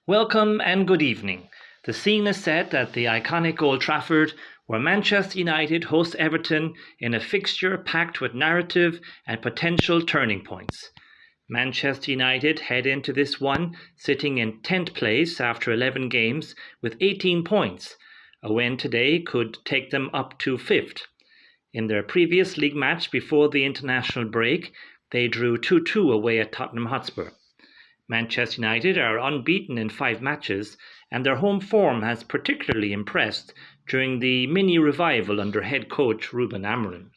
Welcome and good evening. The scene is set at the iconic Old Trafford, where Manchester United host Everton in a fixture packed with narrative and potential turning points. Manchester United head into this one sitting in 10th place after 11 games with 18 points. A win today could take them up to 5th. In their previous league match before the international break, they drew 2-2 away at Tottenham Hotspur. Manchester United are unbeaten in 5 matches, and their home form has particularly impressed during the mini-revival under head coach Ruben Amorim.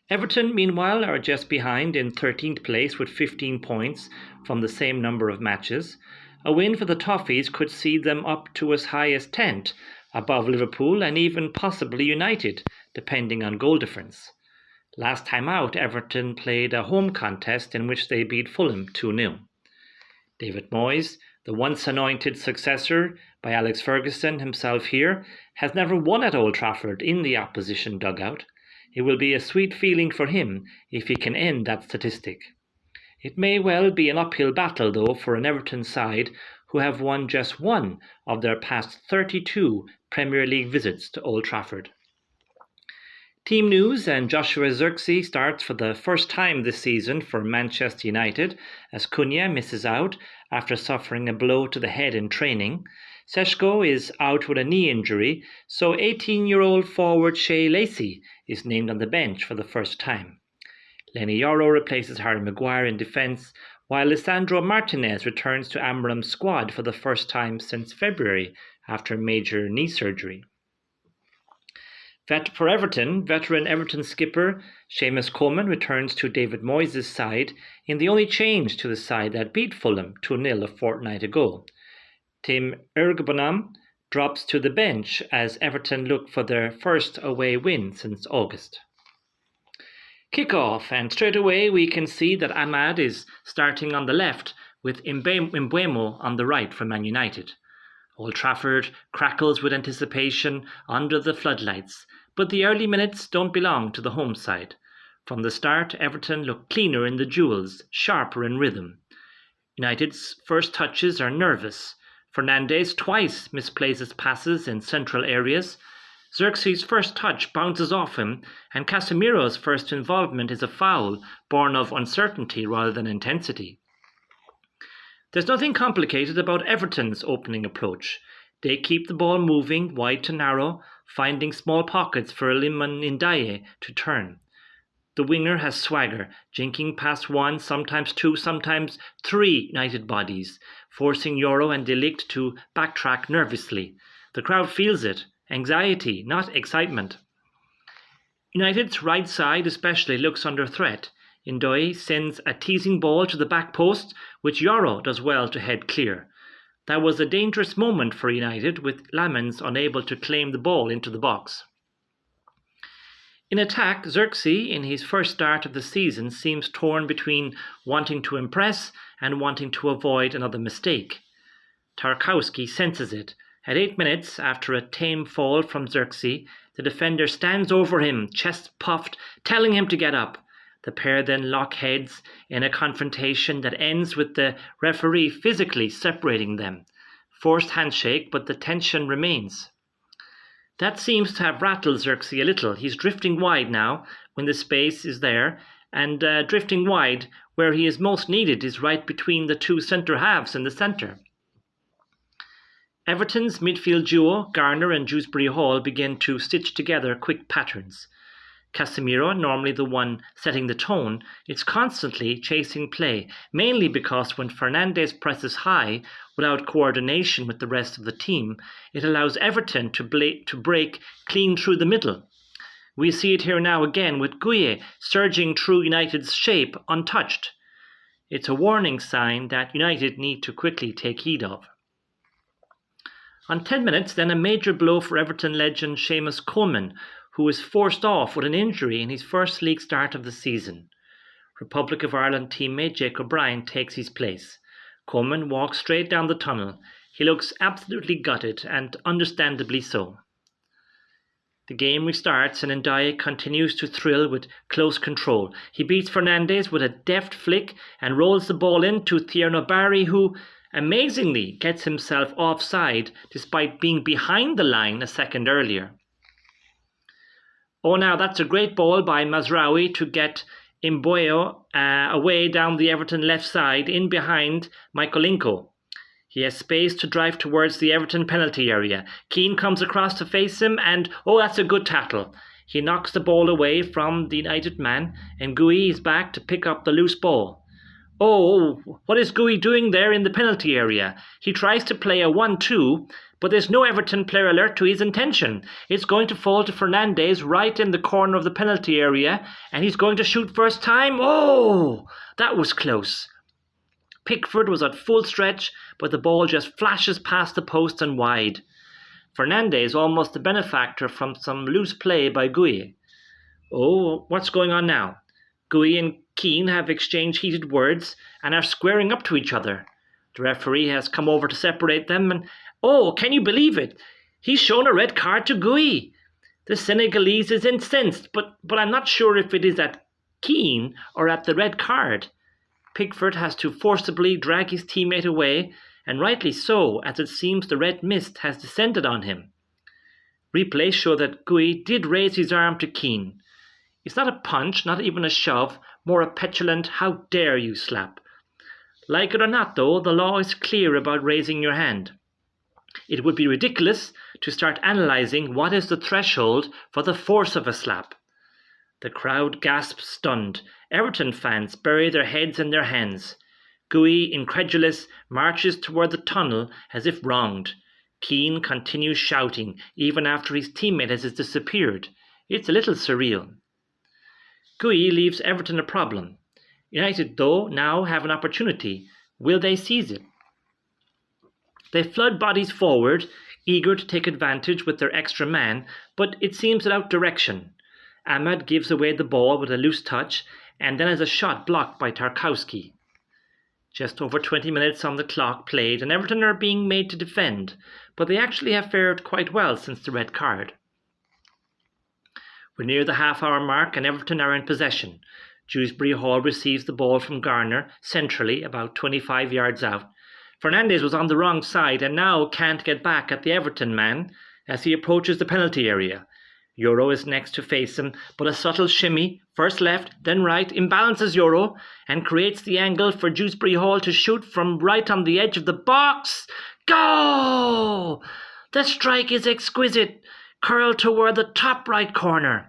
Everton, meanwhile, are just behind in 13th place with 15 points from the same number of matches. A win for the Toffees could see them up to as high as 10th, above Liverpool and even possibly United, depending on goal difference. Last time out, Everton played a home contest in which they beat Fulham 2-0. David Moyes, the once anointed successor by Alex Ferguson himself here, has never won at Old Trafford in the opposition dugout. It will be a sweet feeling for him if he can end that statistic. It may well be an uphill battle, though, for an Everton side who have won just one of their past 32 Premier League visits to Old Trafford. Team news, and Joshua Zirkzee starts for the first time this season for Manchester United as Cunha misses out after suffering a blow to the head in training. Šeško is out with a knee injury, so 18-year-old forward Lacey is named on the bench for the first time. Lenny Yoro replaces Harry Maguire in defence, while Lisandro Martinez returns to Amorim's squad for the first time since February after major knee surgery. For Everton, veteran Everton skipper Coleman returns to David Moyes' side in the only change to the side that beat Fulham 2-0 a fortnight ago. Tim Ergbonom drops to the bench as Everton look for their first away win since August. Kick-off, and straight away we can see that Ahmad is starting on the left with Mbeumo on the right for Man United. Old Trafford crackles with anticipation under the floodlights, but the early minutes don't belong to the home side. From the start, Everton look cleaner in the duels, sharper in rhythm. United's first touches are nervous. Fernandes twice misplaces passes in central areas. Zirkzee's first touch bounces off him, and Casemiro's first involvement is a foul born of uncertainty rather than intensity. There's nothing complicated about Everton's opening approach. They keep the ball moving wide to narrow, finding small pockets for Ndiaye to turn. The winger has swagger, jinking past one, sometimes two, sometimes three United bodies, forcing Yoro and Ligt to backtrack nervously. The crowd feels it. Anxiety, not excitement. United's right side especially looks under threat. Ndiaye sends a teasing ball to the back post, which Yoro does well to head clear. That was a dangerous moment for United, with Lammens unable to claim the ball into the box. In attack, Zirkzee, in his first start of the season, seems torn between wanting to impress and wanting to avoid another mistake. Tarkowski senses it. At 8 minutes, after a tame fall from Zirkzee, the defender stands over him, chest puffed, telling him to get up. The pair then lock heads in a confrontation that ends with the referee physically separating them. Forced handshake, but the tension remains. That seems to have rattled Zirkzee a little. He's drifting wide now when the space is there, and drifting wide where he is most needed is right between the two centre halves in the centre. Everton's midfield duo, Garner and Dewsbury-Hall, begin to stitch together quick patterns. Casemiro, normally the one setting the tone, is constantly chasing play, mainly because when Fernandes presses high without coordination with the rest of the team, it allows Everton to break clean through the middle. We see it here now again with Gueye surging through United's shape untouched. It's a warning sign that United need to quickly take heed of. On 10 minutes, then a major blow for Everton legend Coleman, who was forced off with an injury in his first league start of the season. Republic of Ireland teammate Jake O'Brien takes his place. Coleman walks straight down the tunnel. He looks absolutely gutted, and understandably so. The game restarts and Ndiaye continues to thrill with close control. He beats Fernandes with a deft flick and rolls the ball into Thierno Barry, who, amazingly gets himself offside despite being behind the line a second earlier. Oh, now that's a great ball by Mazraoui to get Mbeumo away down the Everton left side in behind Mykolenko. He has space to drive towards the Everton penalty area. Keane comes across to face him and, oh, that's a good tackle. He knocks the ball away from the United man and Gueye is back to pick up the loose ball. Oh, what is Gueye doing there in the penalty area? He tries to play a 1-2, but there's no Everton player alert to his intention. It's going to fall to Fernandes right in the corner of the penalty area, and he's going to shoot first time. Oh, that was close. Pickford was at full stretch, but the ball just flashes past the post and wide. Fernandes almost a benefactor from some loose play by Gueye. Oh, what's going on now? Gueye and Keane have exchanged heated words and are squaring up to each other. The referee has come over to separate them and, oh, can you believe it? He's shown a red card to Gueye. The Senegalese is incensed, but I'm not sure if it is at Keane or at the red card. Pickford has to forcibly drag his teammate away, and rightly so, as it seems the red mist has descended on him. Replays show that Gueye did raise his arm to Keane. It's not a punch, not even a shove, more a petulant, how dare you slap. Like it or not, though, the law is clear about raising your hand. It would be ridiculous to start analysing what is the threshold for the force of a slap. The crowd gasps stunned. Everton fans bury their heads in their hands. Gueye, incredulous, marches toward the tunnel as if wronged. Keane continues shouting, even after his teammate has disappeared. It's a little surreal. Gueye leaves Everton a problem. United, though, now have an opportunity. Will they seize it? They flood bodies forward, eager to take advantage with their extra man, but it seems without direction. Ahmad gives away the ball with a loose touch, and then has a shot blocked by Tarkowski. Just over 20 minutes on the clock played, and Everton are being made to defend, but they actually have fared quite well since the red card. We're near the half-hour mark, and Everton are in possession. Dewsbury-Hall receives the ball from Garner, centrally, about 25 yards out. Fernandes was on the wrong side, and now can't get back at the Everton man as he approaches the penalty area. Yoro is next to face him, but a subtle shimmy, first left, then right, imbalances Yoro and creates the angle for Dewsbury-Hall to shoot from right on the edge of the box. Go! The strike is exquisite, curled toward the top right corner.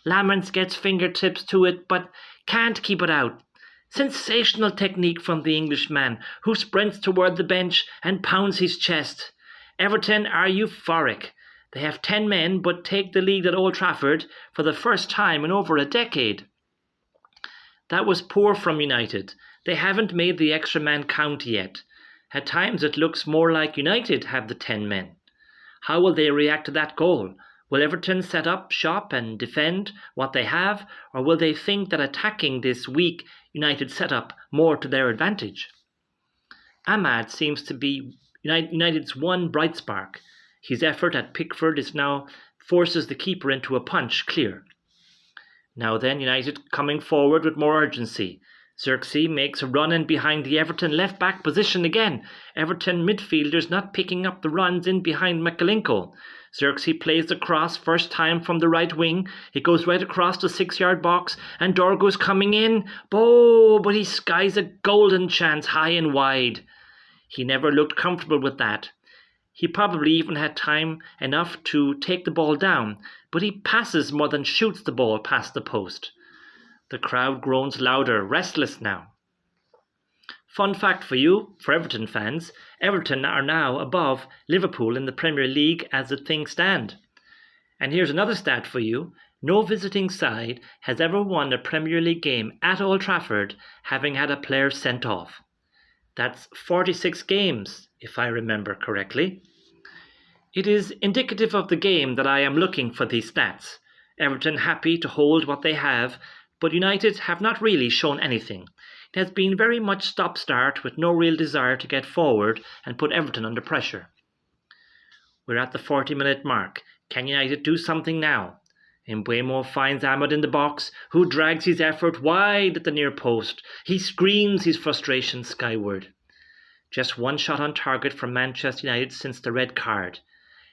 Lammens gets fingertips to it, but can't keep it out. Sensational technique from the Englishman, who sprints toward the bench and pounds his chest. Everton are euphoric. They have 10 men, but take the lead at Old Trafford for the first time in over a decade. That was poor from United. They haven't made the extra man count yet. At times it looks more like United have the 10 men. How will they react to that goal? Will Everton set up shop and defend what they have, or will they think that attacking this weak United setup more to their advantage? Ahmad seems to be United's one bright spark. His effort at Pickford forces the keeper into a punch clear. Now then, United coming forward with more urgency. Zirkzee makes a run in behind the Everton left-back position again. Everton midfielders not picking up the runs in behind McNeil. Zirkzee plays the cross first time from the right wing. It goes right across the 6-yard box and Dorgu's coming in. But he skies a golden chance high and wide. He never looked comfortable with that. He probably even had time enough to take the ball down, but he passes more than shoots the ball past the post. The crowd groans louder, restless now. Fun fact for you, for Everton fans, Everton are now above Liverpool in the Premier League as the things stand. And here's another stat for you. No visiting side has ever won a Premier League game at Old Trafford having had a player sent off. That's 46 games, if I remember correctly. It is indicative of the game that I am looking for these stats. Everton happy to hold what they have, but United have not really shown anything. It has been very much stop-start with no real desire to get forward and put Everton under pressure. We're at the 40-minute mark. Can United do something now? Mbeumo finds Ahmad in the box, who drags his effort wide at the near post. He screams his frustration skyward. Just one shot on target from Manchester United since the red card.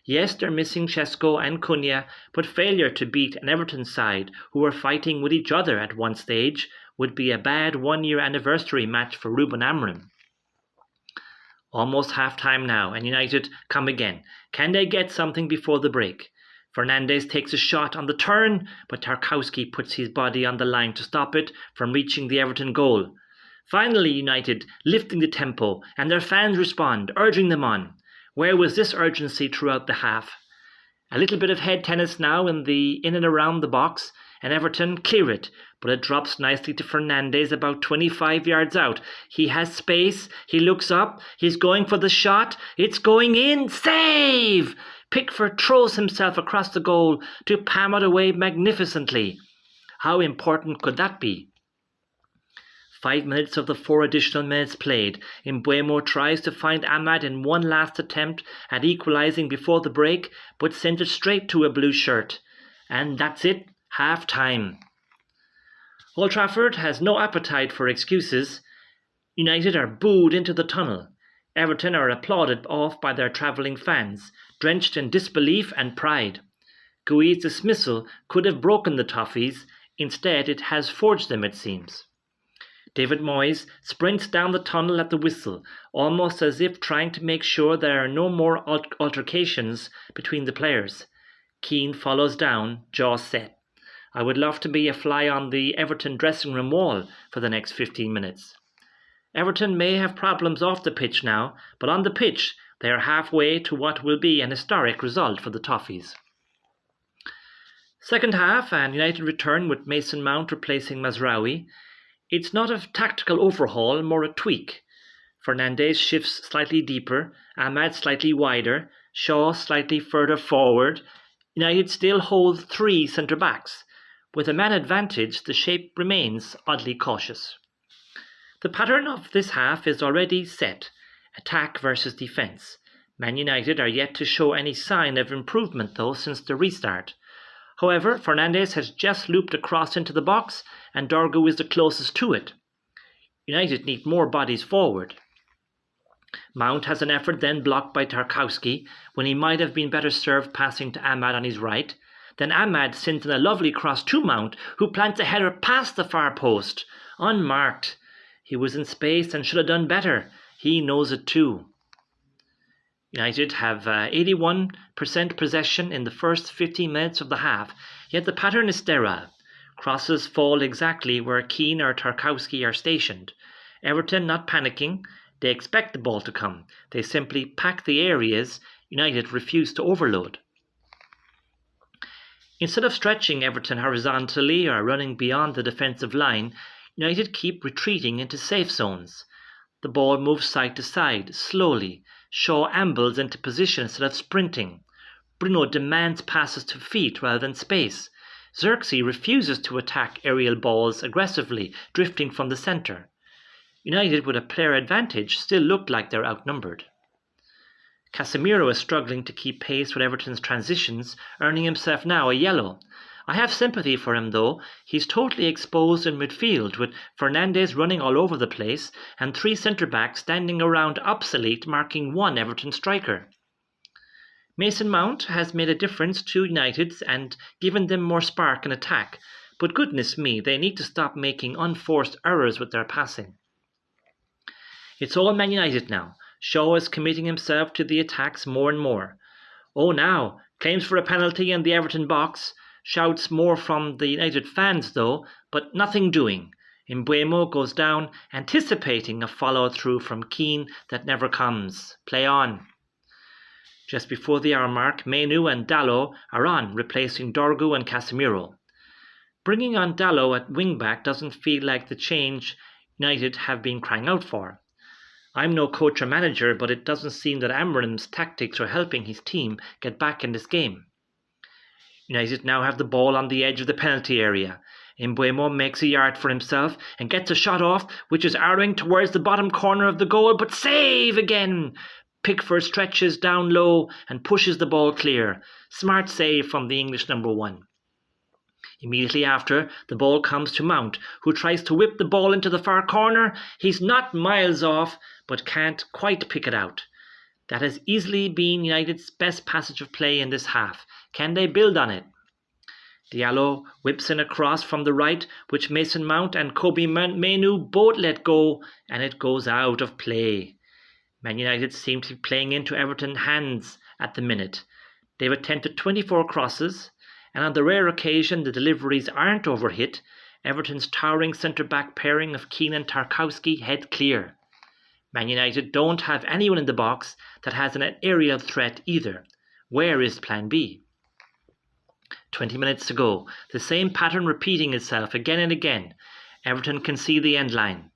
Yes, they're missing Šeško and Cunha, but failure to beat an Everton side who were fighting with each other at one stage would be a bad one-year anniversary match for Ruben Amorim. Almost half-time now, and United come again. Can they get something before the break? Fernandes takes a shot on the turn, but Tarkowski puts his body on the line to stop it from reaching the Everton goal. Finally, United lifting the tempo, and their fans respond, urging them on. Where was this urgency throughout the half? A little bit of head tennis now in and around the box, and Everton clear it, but it drops nicely to Fernandes about 25 yards out. He has space, he looks up, he's going for the shot, it's going in, save! Pickford throws himself across the goal to palm it away magnificently. How important could that be? 5 minutes of the 4 additional minutes played. Mbeumo tries to find Ahmad in one last attempt at equalising before the break, but sent it straight to a blue shirt. And that's it, half time. Old Trafford has no appetite for excuses. United are booed into the tunnel. Everton are applauded off by their travelling fans, drenched in disbelief and pride. Gueye's dismissal could have broken the Toffees. Instead, it has forged them, it seems. David Moyes sprints down the tunnel at the whistle, almost as if trying to make sure there are no more altercations between the players. Keane follows down, jaw set. I would love to be a fly on the Everton dressing room wall for the next 15 minutes. Everton may have problems off the pitch now, but on the pitch they are halfway to what will be an historic result for the Toffees. Second half, and United return with Mason Mount replacing Mazraoui. It's not a tactical overhaul, more a tweak. Fernandes shifts slightly deeper, Ahmad slightly wider, Shaw slightly further forward. United still hold 3 centre-backs. With a man advantage, the shape remains oddly cautious. The pattern of this half is already set, attack versus defence. Man United are yet to show any sign of improvement though since the restart. However, Fernandes has just looped across into the box and Dorgu is the closest to it. United need more bodies forward. Mount has an effort then blocked by Tarkowski when he might have been better served passing to Ahmad on his right. Then Ahmad sends in a lovely cross to Mount, who plants a header past the far post, unmarked. He was in space and should have done better. He knows it too. United have 81% possession in the first 15 minutes of the half, yet the pattern is sterile. Crosses fall exactly where Keane or Tarkowski are stationed. Everton not panicking. They expect the ball to come. They simply pack the areas United refuse to overload. Instead of stretching Everton horizontally or running beyond the defensive line, United keep retreating into safe zones. The ball moves side to side, slowly. Shaw ambles into position instead of sprinting. Bruno demands passes to feet rather than space. Zirkzee refuses to attack aerial balls aggressively, drifting from the centre. United, with a player advantage, still look like they're outnumbered. Casemiro is struggling to keep pace with Everton's transitions, earning himself now a yellow. I have sympathy for him though. He's totally exposed in midfield with Fernandes running all over the place and 3 centre-backs standing around obsolete marking 1 Everton striker. Mason Mount has made a difference to United and given them more spark in attack, but goodness me, they need to stop making unforced errors with their passing. It's all Man United now. Shaw is committing himself to the attacks more and more. Oh now, claims for a penalty in the Everton box. Shouts more from the United fans though, but nothing doing. Mbeumo goes down, anticipating a follow-through from Keane that never comes. Play on. Just before the hour mark, Mainoo and Dalot are on, replacing Dorgu and Casemiro. Bringing on Dalot at wing-back doesn't feel like the change United have been crying out for. I'm no coach or manager, but it doesn't seem that Amorim's tactics are helping his team get back in this game. United now have the ball on the edge of the penalty area. Mbeumo makes a yard for himself and gets a shot off, which is arrowing towards the bottom corner of the goal, but save again! Pickford stretches down low and pushes the ball clear. Smart save from the English number 1. Immediately after, the ball comes to Mount, who tries to whip the ball into the far corner. He's not miles off, but can't quite pick it out. That has easily been United's best passage of play in this half. Can they build on it? Dalot whips in a cross from the right, which Mason Mount and Kobe Mainoo both let go, and it goes out of play. Man United seem to be playing into Everton's hands at the minute. They've attempted 24 crosses, and on the rare occasion the deliveries aren't overhit, Everton's towering centre-back pairing of Keane and Tarkowski head clear. Man United don't have anyone in the box that has an aerial threat either. Where is plan B? 20 minutes to go. The same pattern repeating itself again and again. Everton can see the end line.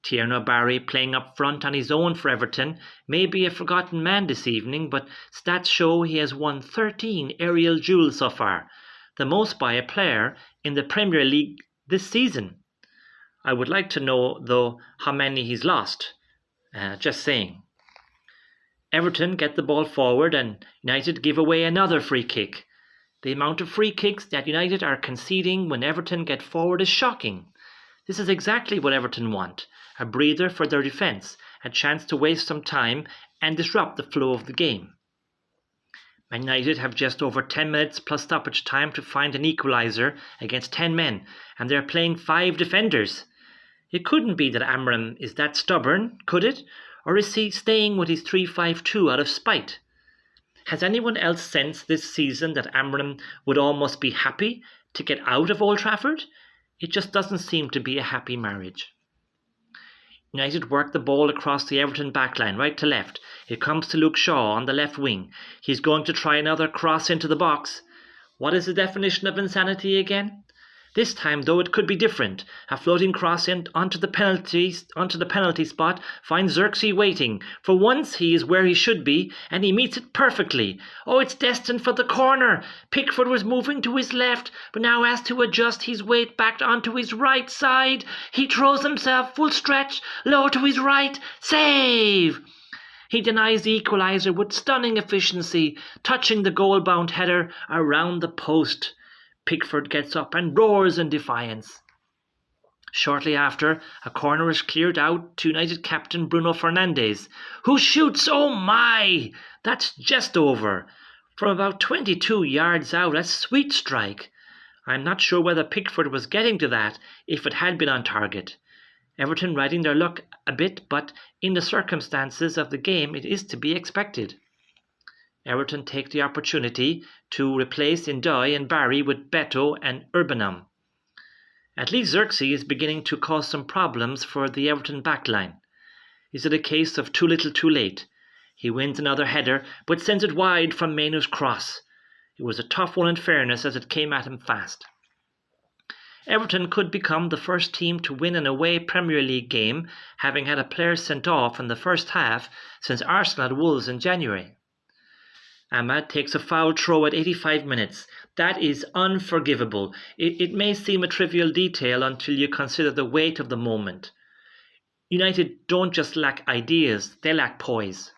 Kiernan Dewsbury playing up front on his own for Everton may be a forgotten man this evening, but stats show he has won 13 aerial duels so far, the most by a player in the Premier League this season. I would like to know, though, how many he's lost. Just saying. Everton get the ball forward and United give away another free kick. The amount of free kicks that United are conceding when Everton get forward is shocking. This is exactly what Everton want, a breather for their defence, a chance to waste some time and disrupt the flow of the game. Man United have just over 10 minutes plus stoppage time to find an equaliser against 10 men, and they're playing 5 defenders. It couldn't be that Amram is that stubborn, could it? Or is he staying with his 3-5-2 out of spite? Has anyone else sensed this season that Amram would almost be happy to get out of Old Trafford? It just doesn't seem to be a happy marriage. United work the ball across the Everton backline, right to left. It comes to Luke Shaw on the left wing. He's going to try another cross into the box. What is the definition of insanity again? This time, though, it could be different. A floating cross onto the penalty spot finds Zirkzee waiting. For once, he is where he should be, and he meets it perfectly. Oh, it's destined for the corner. Pickford was moving to his left, but now has to adjust his weight back onto his right side. He throws himself full stretch, low to his right. Save! He denies the equaliser with stunning efficiency, touching the goal-bound header around the post. Pickford gets up and roars in defiance. Shortly after, a corner is cleared out to United captain Bruno Fernandes, who shoots, oh my! That's just over. From about 22 yards out, a sweet strike. I'm not sure whether Pickford was getting to that if it had been on target. Everton riding their luck a bit, but in the circumstances of the game, it is to be expected. Everton take the opportunity to replace Ndiaye and Barry with Beto and Mbeumo. At least Zirkzee is beginning to cause some problems for the Everton backline. Is it a case of too little too late? He wins another header, but sends it wide from Mainoo's cross. It was a tough one in fairness as it came at him fast. Everton could become the first team to win an away Premier League game, having had a player sent off in the first half since Arsenal had Wolves in January. Ahmad takes a foul throw at 85 minutes. That is unforgivable. It may seem a trivial detail until you consider the weight of the moment. United don't just lack ideas, they lack poise.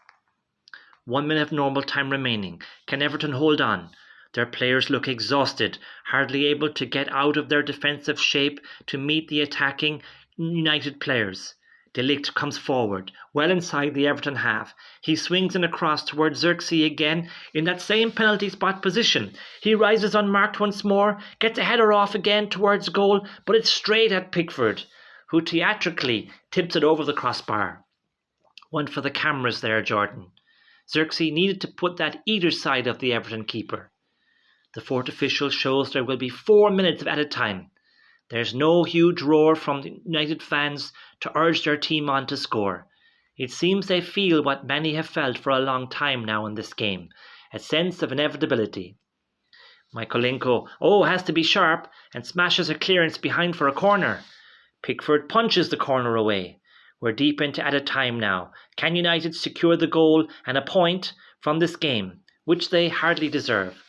1 minute of normal time remaining. Can Everton hold on? Their players look exhausted, hardly able to get out of their defensive shape to meet the attacking United players. Ligt comes forward, well inside the Everton half. He swings in across towards Zirkzee again in that same penalty spot position. He rises unmarked once more, gets a header off again towards goal, but it's straight at Pickford, who theatrically tips it over the crossbar. One for the cameras there, Jordan. Zirkzee needed to put that either side of the Everton keeper. The fourth official shows there will be 4 minutes of added time. There's no huge roar from the United fans to urge their team on to score. It seems they feel what many have felt for a long time now in this game, a sense of inevitability. Mykolenko, has to be sharp and smashes a clearance behind for a corner. Pickford punches the corner away. We're deep into added time now. Can United secure the goal and a point from this game, which they hardly deserve?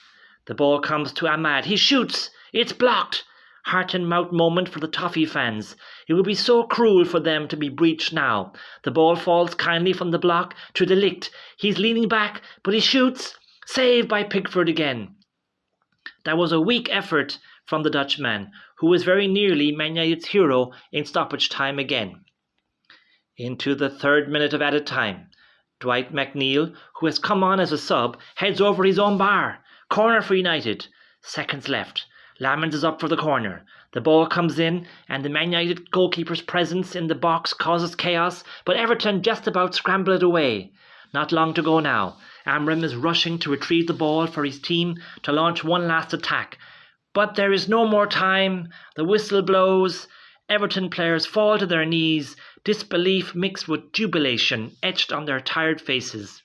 The ball comes to Ahmad. He shoots. It's blocked. Heart and mouth moment for the Toffee fans. It would be so cruel for them to be breached now. The ball falls kindly from the block to Ligt. He's leaning back, but he shoots. Saved by Pickford again. That was a weak effort from the Dutchman, who was very nearly Man United's hero in stoppage time again. Into the 3rd minute of added time, Dwight McNeil, who has come on as a sub, heads over his own bar. Corner for United. Seconds left. Lammens is up for the corner. The ball comes in and the Man United goalkeeper's presence in the box causes chaos, but Everton just about scramble it away. Not long to go now. Amram is rushing to retrieve the ball for his team to launch one last attack. But there is no more time. The whistle blows. Everton players fall to their knees, disbelief mixed with jubilation etched on their tired faces.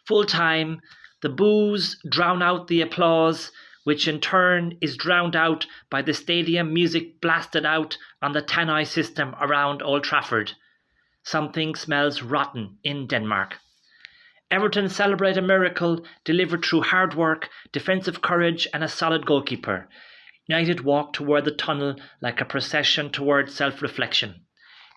Full time, the boos drown out the applause, which in turn is drowned out by the stadium music blasted out on the tannoy system around Old Trafford. Something smells rotten in Denmark. Everton celebrate a miracle delivered through hard work, defensive courage and a solid goalkeeper. United walk toward the tunnel like a procession toward self-reflection.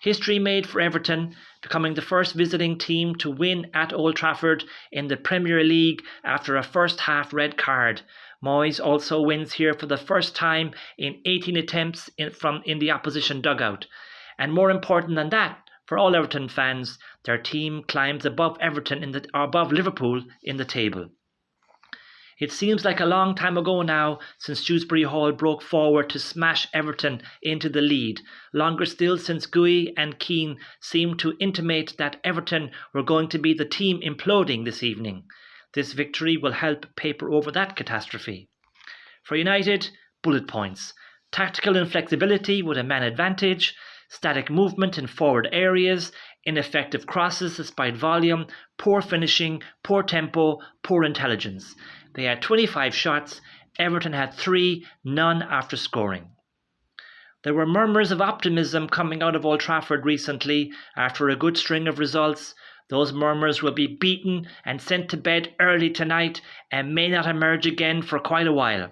History made for Everton, becoming the first visiting team to win at Old Trafford in the Premier League after a first-half red card. Moyes also wins here for the first time in 18 attempts in the opposition dugout. And more important than that, for all Everton fans, their team climbs above above Liverpool in the table. It seems like a long time ago now since Dewsbury-Hall broke forward to smash Everton into the lead. Longer still since Gueye and Keane seemed to intimate that Everton were going to be the team imploding this evening. This victory will help paper over that catastrophe. For United, bullet points. Tactical inflexibility with a man advantage, static movement in forward areas, ineffective crosses despite volume, poor finishing, poor tempo, poor intelligence. They had 25 shots, Everton had 3, none after scoring. There were murmurs of optimism coming out of Old Trafford recently after a good string of results. Those murmurs will be beaten and sent to bed early tonight and may not emerge again for quite a while.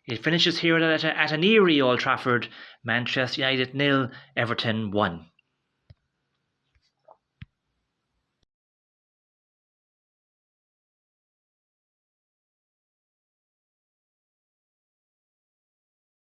It finishes here at an eerie Old Trafford. Manchester United 0, Everton 1.